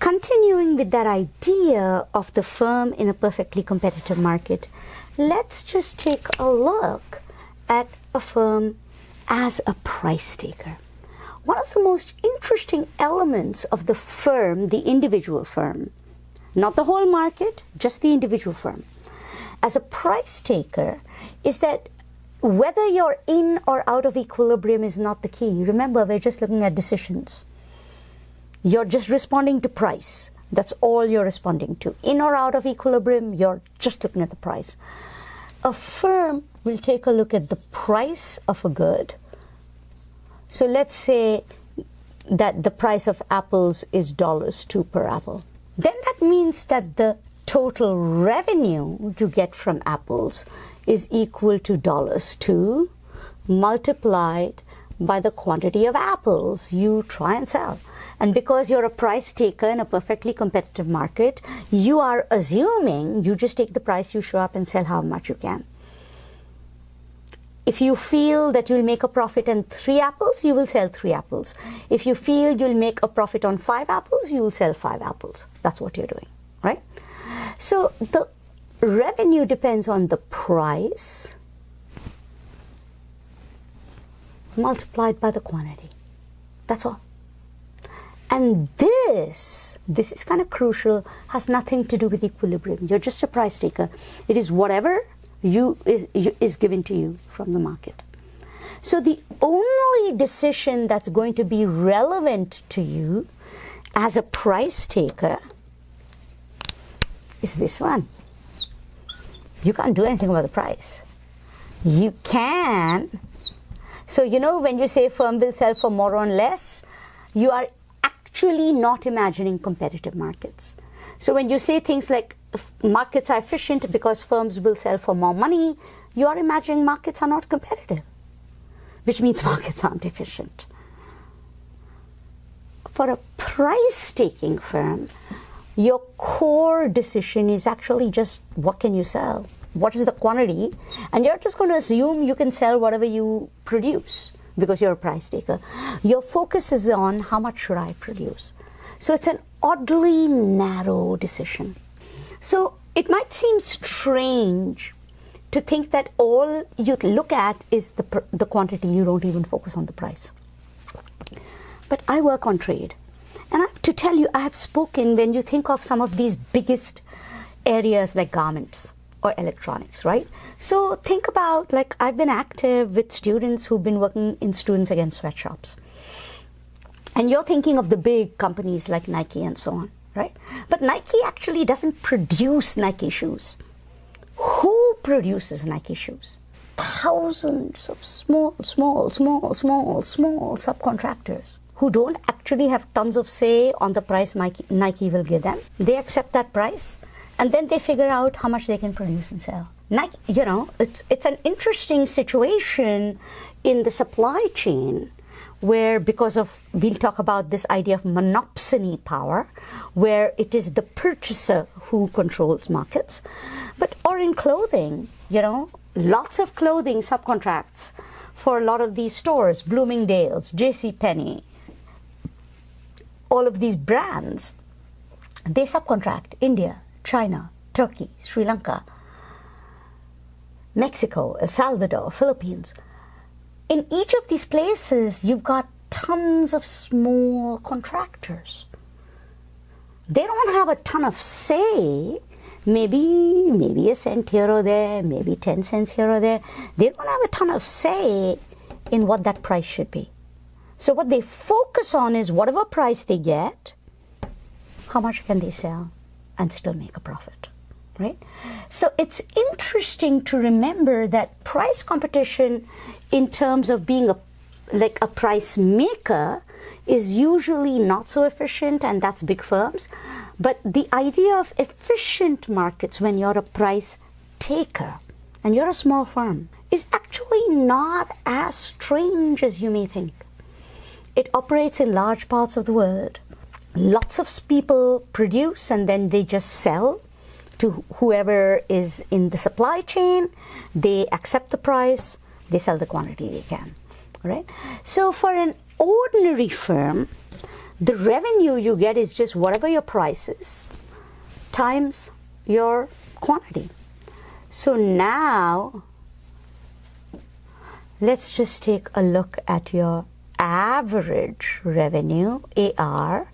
Continuing with that idea of the firm in a perfectly competitive market, let's just take a look at a firm as a price taker. One of the most interesting elements of the firm, the individual firm, not the whole market, just the individual firm, as a price taker, is that whether you're in or out of equilibrium is not the key. Remember, we're just looking at decisions. You're just responding to price. That's all you're responding to. In or out of equilibrium, you're just looking at the price. A firm will take a look at the price of a good. So let's say that the price of apples is $2 per apple. Then that means that the total revenue you get from apples is equal to $2 multiplied by the quantity of apples you try and sell. And because you're a price taker in a perfectly competitive market, you are assuming you just take the price, you show up and sell how much you can. If you feel that you'll make a profit on 3 apples, you will sell 3 apples. If you feel you'll make a profit on 5 apples, you will sell 5 apples. That's what you're doing, right? So the revenue depends on the price multiplied by the quantity. That's all. And this is kind of crucial, has nothing to do with equilibrium. You're just a price taker. It is whatever is given to you from the market. So the only decision that's going to be relevant to you as a price taker is this one. You can't do anything about the price. You can. So, you know, when you say firm will sell for more or less, you are actually not imagining competitive markets. So when you say things like markets are efficient because firms will sell for more money, you are imagining markets are not competitive, which means markets aren't efficient. For a price-taking firm, your core decision is actually just what can you sell? What is the quantity? And you're just going to assume you can sell whatever you produce because you're a price taker. Your focus is on how much should I produce. So it's an oddly narrow decision. So it might seem strange to think that all you look at is the quantity, you don't even focus on the price. But I work on trade. And I have to tell you, I have spoken when you think of some of these biggest areas like garments or electronics, right? So think about, like, I've been active with students who've been working in Students Against Sweatshops. And you're thinking of the big companies like Nike and so on, right? But Nike actually doesn't produce Nike shoes. Who produces Nike shoes? Thousands of small subcontractors who don't actually have tons of say on the price Nike will give them. They accept that price and then they figure out how much they can produce and sell. Nike, you know, it's an interesting situation in the supply chain where, because of, we'll talk about this idea of monopsony power, where it is the purchaser who controls markets. But, or in clothing, you know, lots of clothing subcontracts for a lot of these stores, Bloomingdale's, JCPenney, all of these brands, they subcontract India, China, Turkey, Sri Lanka, Mexico, El Salvador, Philippines. In each of these places, you've got tons of small contractors. They don't have a ton of say, maybe a cent here or there, maybe 10 cents here or there. They don't have a ton of say in what that price should be. So what they focus on is whatever price they get, how much can they sell and still make a profit, right? So it's interesting to remember that price competition in terms of being like a price maker is usually not so efficient, and that's big firms. But the idea of efficient markets when you're a price taker and you're a small firm is actually not as strange as you may think. It operates in large parts of the world. Lots of people produce and then they just sell to whoever is in the supply chain. They accept the price, they sell the quantity they can, right? So for an ordinary firm, The revenue you get is just whatever your price is times your quantity. So now let's just take a look at your average revenue, AR,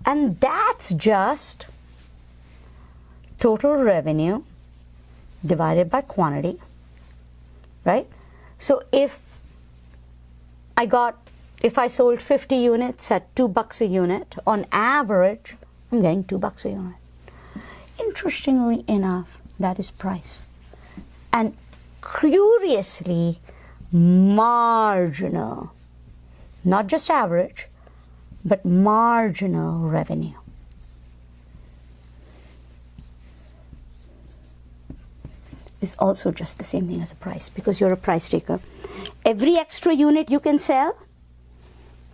and that's just total revenue divided by quantity, right? So if I sold 50 units at $2 a unit, on average, I'm getting $2 a unit. Interestingly enough, that is price. And curiously, marginal, not just average, but marginal revenue. Is also just the same thing as a price, because you're a price taker. Every extra unit you can sell,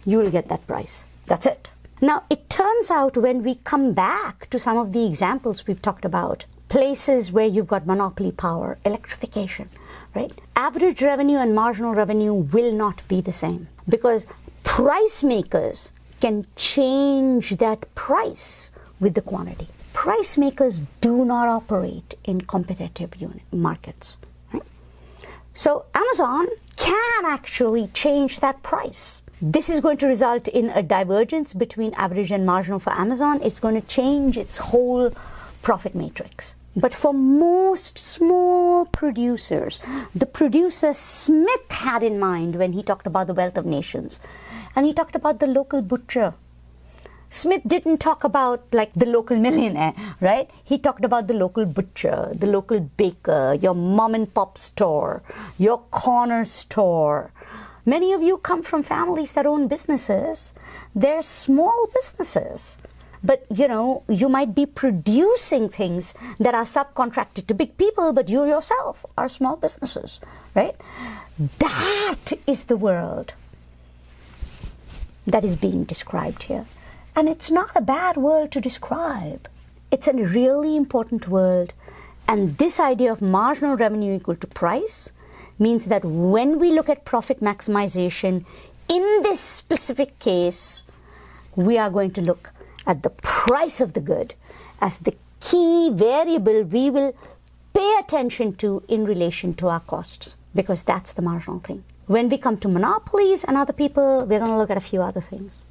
you will get that price. That's it. Now, it turns out when we come back to some of the examples we've talked about, places where you've got monopoly power, electrification, right? Average revenue and marginal revenue will not be the same, because price makers can change that price with the quantity. Price makers do not operate in competitive markets. Right? So Amazon can actually change that price. This is going to result in a divergence between average and marginal for Amazon. It's going to change its whole profit matrix. But for most small producers, the producer Smith had in mind when he talked about the wealth of nations, and he talked about the local butcher. Smith didn't talk about like the local millionaire, right? He talked about the local butcher, the local baker, your mom and pop store, your corner store. Many of you come from families that own businesses. They're small businesses. But, you might be producing things that are subcontracted to big people, but you yourself are small businesses, right? That is the world that is being described here. And it's not a bad world to describe. It's a really important world. And this idea of marginal revenue equal to price means that when we look at profit maximization, in this specific case, we are going to look at the price of the good as the key variable we will pay attention to in relation to our costs, because that's the marginal thing. When we come to monopolies and other people, we're going to look at a few other things.